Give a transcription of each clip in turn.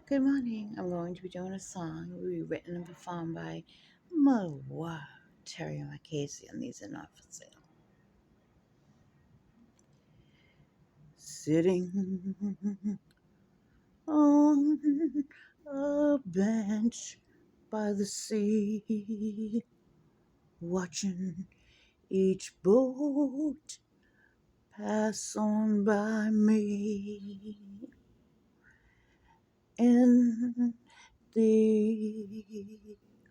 Good morning. I'm going to be doing a song rewritten and performed by Mawa Terry Macasey, and these are not for sale. Sitting on a bench by the sea, watching each boat pass on by me. In the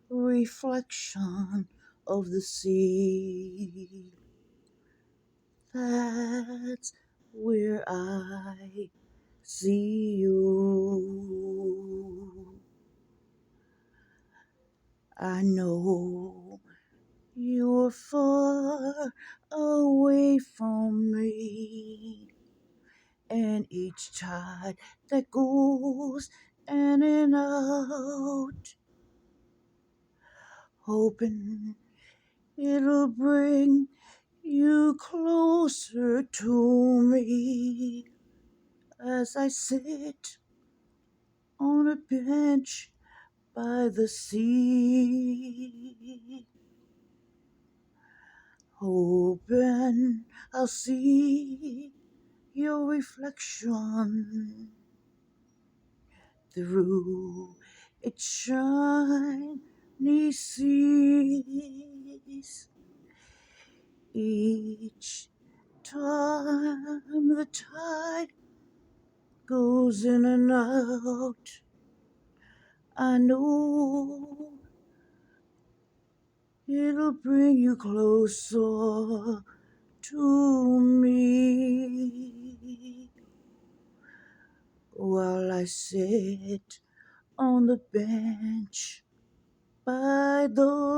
reflection of the sea, that's where I see you. I know you're far away from me, and each tide that goes in and out, hoping it'll bring you closer to me as I sit on a bench by the sea, hoping I'll see your reflection through its shiny seas. Each time the tide goes in and out, I know it'll bring you closer to me while I sit on the bench by the